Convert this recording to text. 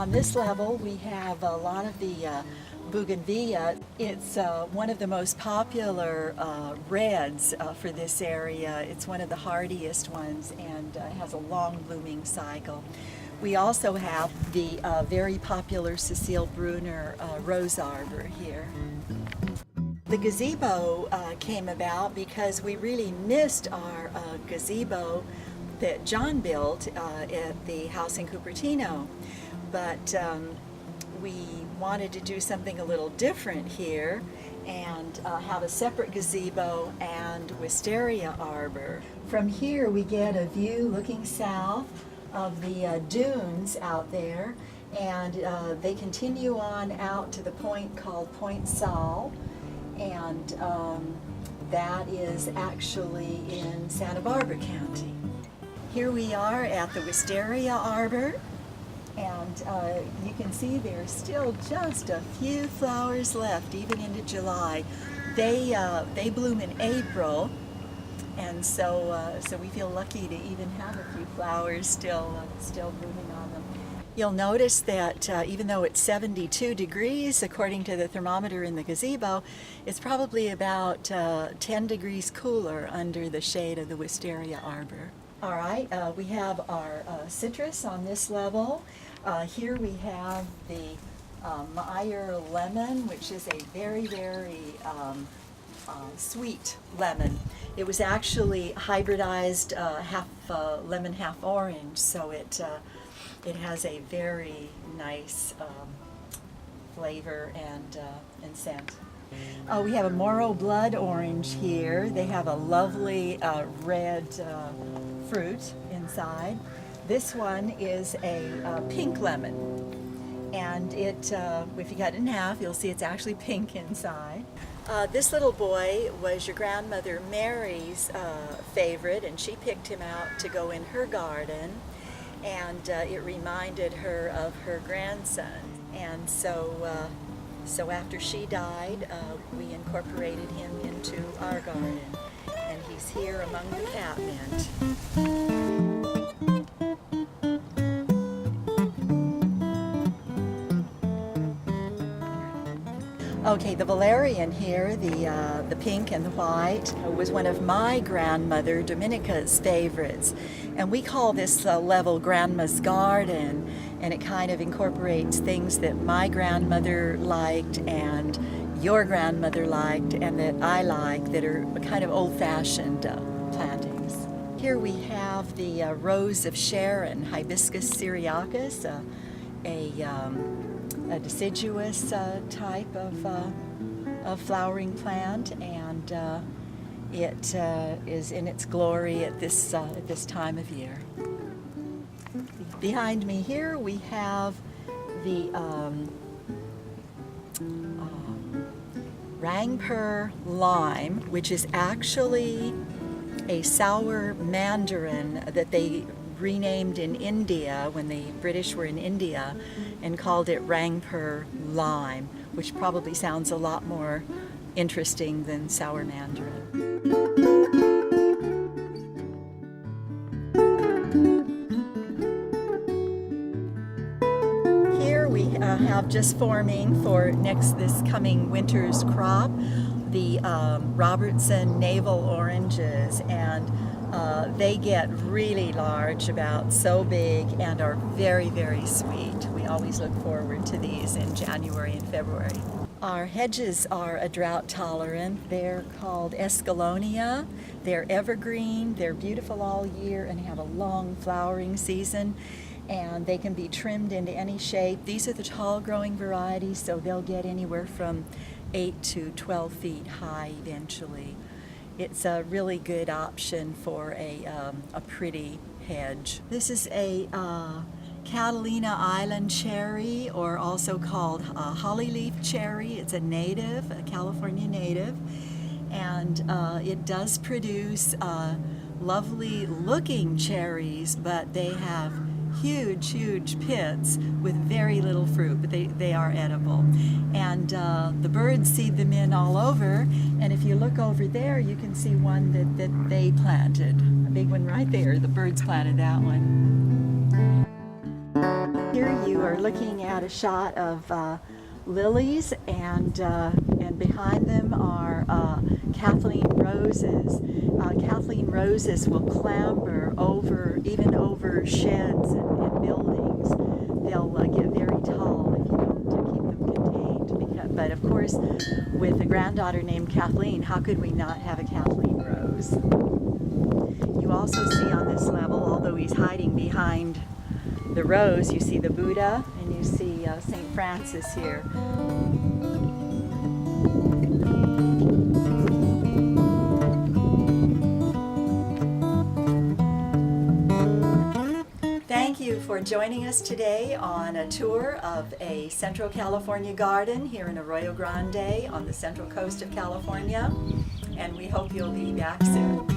On this level, we have a lot of the bougainvillea. It's one of the most popular reds for this area. It's one of the hardiest ones and has a long blooming cycle. We also have the very popular Cecile Brunner rose arbor here. The gazebo came about because we really missed our gazebo that John built at the house in Cupertino. But we wanted to do something a little different here and have a separate gazebo and wisteria arbor. From here we get a view looking south of the dunes out there, and they continue on out to the point called Point Sal, and that is actually in Santa Barbara County. Here we are at the wisteria arbor. And you can see there's still just a few flowers left, even into July. They bloom in April, and so we feel lucky to even have a few flowers still blooming on them. You'll notice that even though it's 72 degrees according to the thermometer in the gazebo, it's probably about 10 degrees cooler under the shade of the wisteria arbor. All right, we have our citrus on this level. Here we have the Meyer lemon, which is a very, very sweet lemon. It was actually hybridized half lemon, half orange, so it has a very nice flavor and scent. We have a Moro blood orange here. They have a lovely red fruit inside. This one is a pink lemon, and it, if you cut it in half, you'll see it's actually pink inside. This little boy was your grandmother Mary's favorite, and she picked him out to go in her garden, and it reminded her of her grandson. And so after she died, we incorporated him into our garden, and he's here among the catmint. Okay, the valerian here, the pink and the white, was one of my grandmother Dominica's favorites. And we call this level Grandma's Garden, and it kind of incorporates things that my grandmother liked and your grandmother liked and that I like, that are kind of old-fashioned plantings. Here we have the Rose of Sharon, Hibiscus syriacus, a deciduous type of flowering plant, and it is in its glory at this time of year. Behind me here we have the Rangpur lime, which is actually a sour mandarin that they renamed in India when the British were in India and called it Rangpur lime, which probably sounds a lot more interesting than sour mandarin. Here we have just forming for this coming winter's crop the Robertson navel oranges, and they get really large, about so big, and are very, very sweet. We always look forward to these in January and February. Our hedges are a drought tolerant. They're called Escalonia. They're evergreen. They're beautiful all year and have a long flowering season, and they can be trimmed into any shape. These are the tall growing varieties, so they'll get anywhere from 8 to 12 feet high eventually. It's a really good option for a pretty hedge. This is a Catalina Island cherry, or also called hollyleaf cherry. It's a native, a California native, and it does produce lovely looking cherries, but they have huge pits with very little fruit, but they are edible. And the birds seed them in all over, and if you look over there you can see one that they planted, a big one right there. The birds planted that one. Here here you are looking at a shot of lilies, and behind them are Kathleen roses. Kathleen roses will clamber even over sheds and buildings. They'll get very tall if you don't keep them contained. But of course, with a granddaughter named Kathleen, how could we not have a Kathleen rose? You also see on this level, although he's hiding behind the rose, you see the Buddha and you see St. Francis here. Thank you for joining us today on a tour of a Central California garden here in Arroyo Grande on the central coast of California, and we hope you'll be back soon.